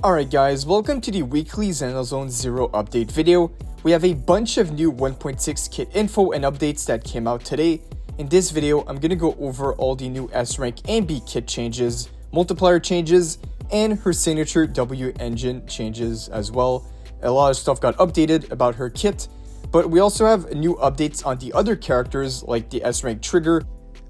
Alright guys, welcome to the weekly Zenless Zone Zero update video. We have a bunch of new 1.6 kit info and updates that came out today. In this video, I'm gonna go over all the new S-Rank Amby kit changes, multiplier changes, and her signature W engine changes as well. A lot of stuff got updated about her kit, but we also have new updates on the other characters like the S-Rank trigger,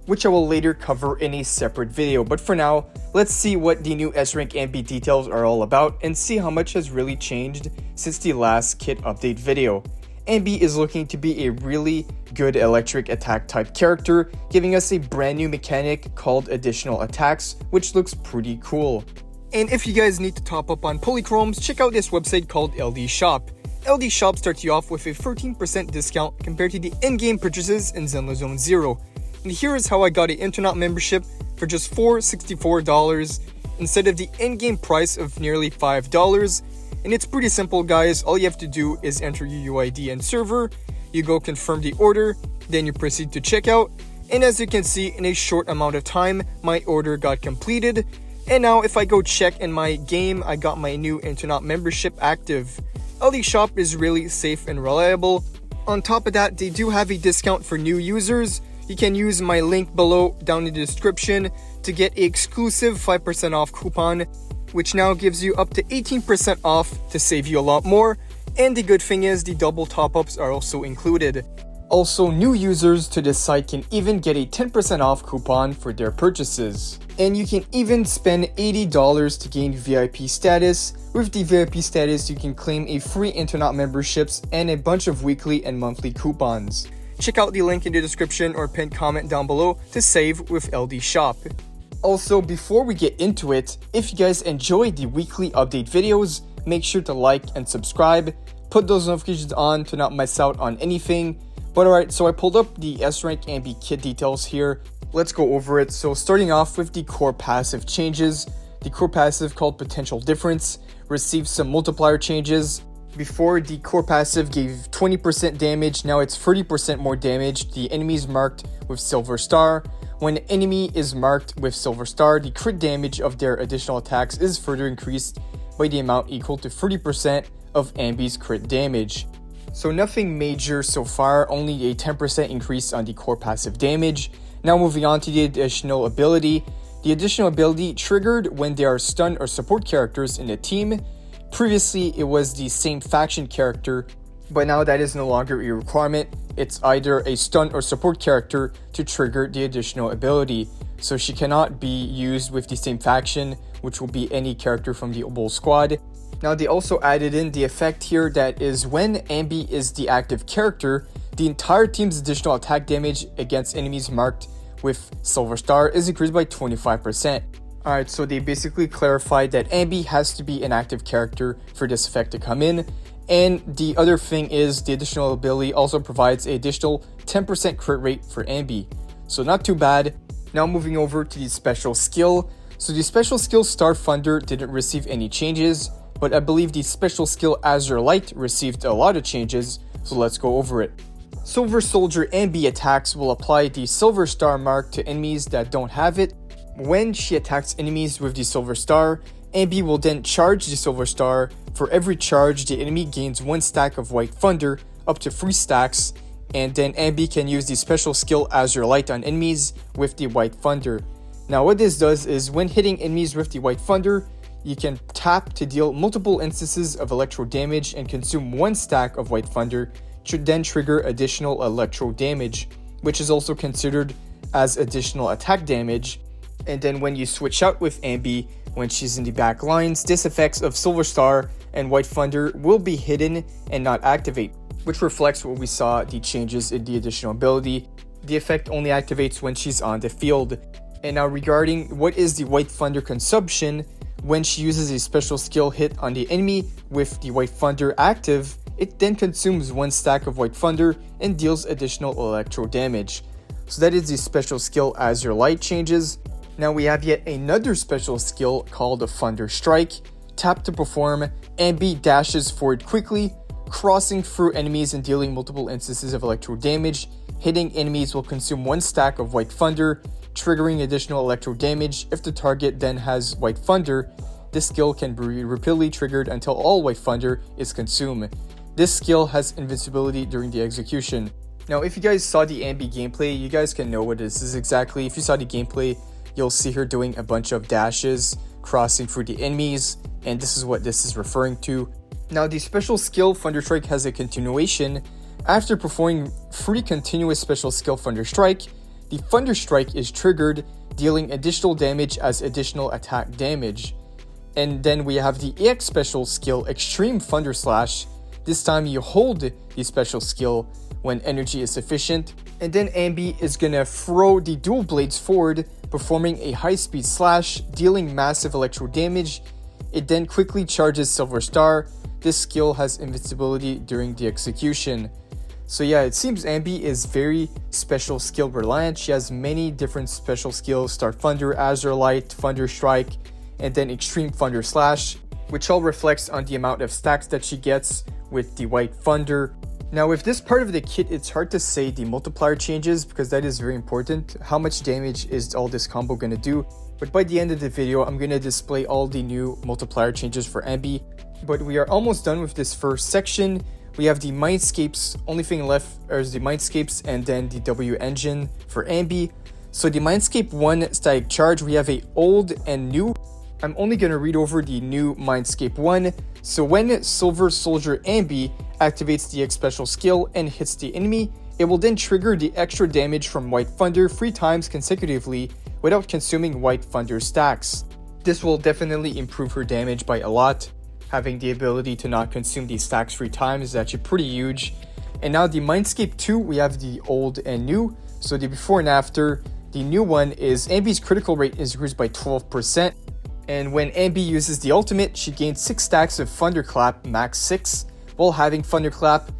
which I will later cover in a separate video. But for now, let's see what the new S-Rank Amby details are all about and see how much has really changed since the last kit update video. Amby is looking to be a really good electric attack type character, giving us a brand new mechanic called additional attacks, which looks pretty cool. And if you guys need to top up on polychromes, check out this website called LD Shop. LD Shop starts you off with a 13% discount compared to the in-game purchases in Zenless Zone Zero. And here is how I got an internet membership for just $464 instead of the in-game price of nearly $5. And it's pretty simple guys, all you have to do is enter your UID and server, you go confirm the order, then you proceed to checkout, and as you can see in a short amount of time, my order got completed. And now if I go check in my game, I got my new internet membership active. LD Shop is really safe and reliable. On top of that, they do have a discount for new users. You can use my link below down in the description to get an exclusive 5% off coupon, which now gives you up to 18% off to save you a lot more. And the good thing is the double top-ups are also included. Also, new users to this site can even get a 10% off coupon for their purchases. And you can even spend $80 to gain VIP status. With the VIP status, you can claim a free internet memberships and a bunch of weekly and monthly coupons. Check out the link in the description or pinned comment down below to save with LD Shop. Also, before we get into it, if you guys enjoy the weekly update videos, make sure to like and subscribe. Put those notifications on to not miss out on anything. But alright, so I pulled up the S-Rank Amby kit details here. Let's go over it. So starting off with the core passive changes. The core passive called Potential Difference received some multiplier changes. Before, the core passive gave 20% damage, now it's 30% more damage to the enemies marked with Silver Star. When an enemy is marked with Silver Star, the crit damage of their additional attacks is further increased by the amount equal to 30% of Amby's crit damage. So nothing major so far, only a 10% increase on the core passive damage. Now moving on to the additional ability. The additional ability triggered when there are stun or support characters in a team. Previously, it was the same faction character, but now that is no longer a requirement. It's either a stun or support character to trigger the additional ability. So she cannot be used with the same faction, which will be any character from the Bull Squad. Now they also added in the effect here that is when Amby is the active character, the entire team's additional attack damage against enemies marked with Silver Star is increased by 25%. Alright, so they basically clarified that Amby has to be an active character for this effect to come in. And the other thing is the additional ability also provides an additional 10% crit rate for Amby. So not too bad. Now moving over to the special skill. So the special skill Star Thunder didn't receive any changes, but I believe the special skill Azure Light received a lot of changes, so let's go over it. Silver Soldier Amby attacks will apply the Silver Star mark to enemies that don't have it. When she attacks enemies with the Silver Star, Amby will then charge the Silver Star. For every charge, the enemy gains 1 stack of White Thunder, up to 3 stacks, and then Amby can use the special skill Azure Light on enemies with the White Thunder. Now what this does is when hitting enemies with the White Thunder, you can tap to deal multiple instances of electro damage and consume 1 stack of White Thunder, should then trigger additional electro damage, which is also considered as additional attack damage. And then when you switch out with Amby, when she's in the back lines, this effects of Silver Star and White Thunder will be hidden and not activate, which reflects what we saw the changes in the additional ability. The effect only activates when she's on the field. And now regarding what is the White Thunder consumption, when she uses a special skill hit on the enemy with the White Thunder active, it then consumes 1 stack of White Thunder and deals additional electro damage. So that is the special skill Azure Light changes. Now we have yet another special skill called Thunder Strike. Tap to perform, Amby dashes forward quickly, crossing through enemies and dealing multiple instances of electro damage. Hitting enemies will consume 1 stack of White Thunder, triggering additional electro damage if the target then has White Thunder, This skill can be repeatedly triggered until all White Thunder is consumed. This skill has invincibility during the execution. Now, if you guys saw the Amby gameplay, you guys can know what this is exactly. If you saw the gameplay, you'll see her doing a bunch of dashes, crossing through the enemies, and this is what this is referring to. Now, the special skill Thunder Strike has a continuation. After performing 3 continuous special skill Thunder Strike, the Thunder Strike is triggered, dealing additional damage as additional attack damage. And then we have the EX special skill Extreme Thunder Slash. This time you hold the special skill when energy is sufficient. And then Amby is gonna throw the dual blades forward, performing a high-speed slash, dealing massive electro damage. It then quickly charges Silver Star. This skill has invincibility during the execution. So yeah, it seems Amby is very special skill reliant. She has many different special skills: Star Thunder, Azure Light, Thunder Strike, and then Extreme Thunder Slash, which all reflects on the amount of stacks that she gets with the White Thunder. Now, with this part of the kit, it's hard to say the multiplier changes because that is very important. How much damage is all this combo gonna do? But by the end of the video, I'm gonna display all the new multiplier changes for Amby. But we are almost done with this first section. We have the Mindscapes. Only thing left is the Mindscapes and then the W engine for Amby. So the Mindscape 1 static charge, we have a old and new. I'm only going to read over the new Mindscape 1. So when Silver Soldier Amby activates the X special skill and hits the enemy, it will then trigger the extra damage from White Thunder 3 times consecutively without consuming White Thunder stacks. This will definitely improve her damage by a lot. Having the ability to not consume these stacks 3 times is actually pretty huge. And now the Mindscape 2, we have the old and new. So the before and after. The new one is Amby's critical rate is increased by 12%. And when Amby uses the ultimate, she gains 6 stacks of Thunderclap, max 6, while having Thunderclap.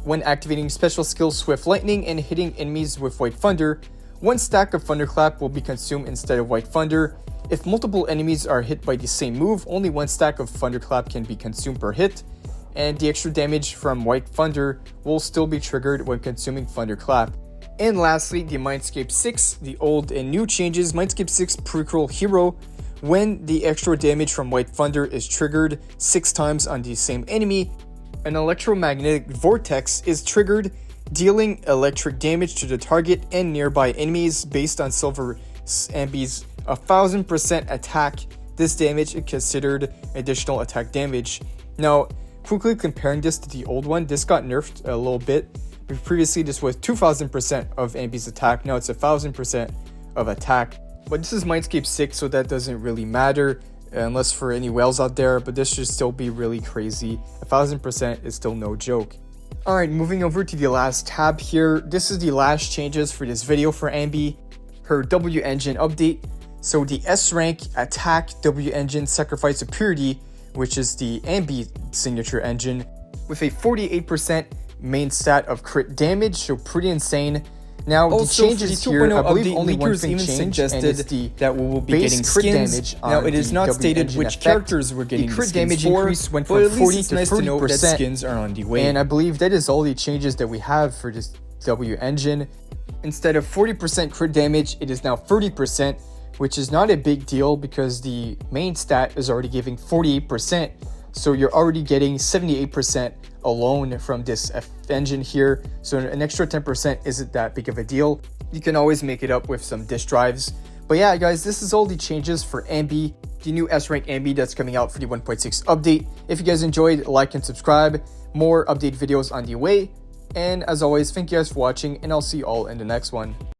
When activating special skill Swift Lightning and hitting enemies with White Thunder, 1 stack of Thunderclap will be consumed instead of White Thunder. If multiple enemies are hit by the same move, only 1 stack of Thunderclap can be consumed per hit, and the extra damage from White Thunder will still be triggered when consuming Thunderclap. And lastly, the Mindscape 6, the old and new changes. Mindscape 6 Prequel Hero. When the extra damage from White Thunder is triggered 6 times on the same enemy, an electromagnetic vortex is triggered, dealing electric damage to the target and nearby enemies based on Silver Amby's 1000% attack. This damage is considered additional attack damage. Now, quickly comparing this to the old one, this got nerfed a little bit. Previously, this was 2000% of Amby's attack. Now it's 1000% of attack. But this is Mindscape 6, so that doesn't really matter unless for any whales out there. But this should still be really crazy. 1000% is still no joke. Alright, moving over to the last tab here. This is the last changes for this video for Amby. Her W engine update. So the S rank attack W engine Sacrifice of Purity, which is the Amby signature engine, with a 48% main stat of crit damage, so pretty insane. Now also, the changes here, I believe only one thing changed, and it's that we will be getting crit damage. Now it is not stated which characters we're getting the crit damage increase went from 40 to 30%. Skins are on the way, and I believe that is all the changes that we have for this W engine. Instead of 40% crit damage, it is now 30%, which is not a big deal because the main stat is already giving 48%. So you're already getting 78% alone from this engine here. So an extra 10% isn't that big of a deal. You can always make it up with some disk drives. But yeah, guys, this is all the changes for Amby, the new S-Rank Amby that's coming out for the 1.6 update. If you guys enjoyed, like and subscribe. More update videos on the way. And as always, thank you guys for watching, and I'll see you all in the next one.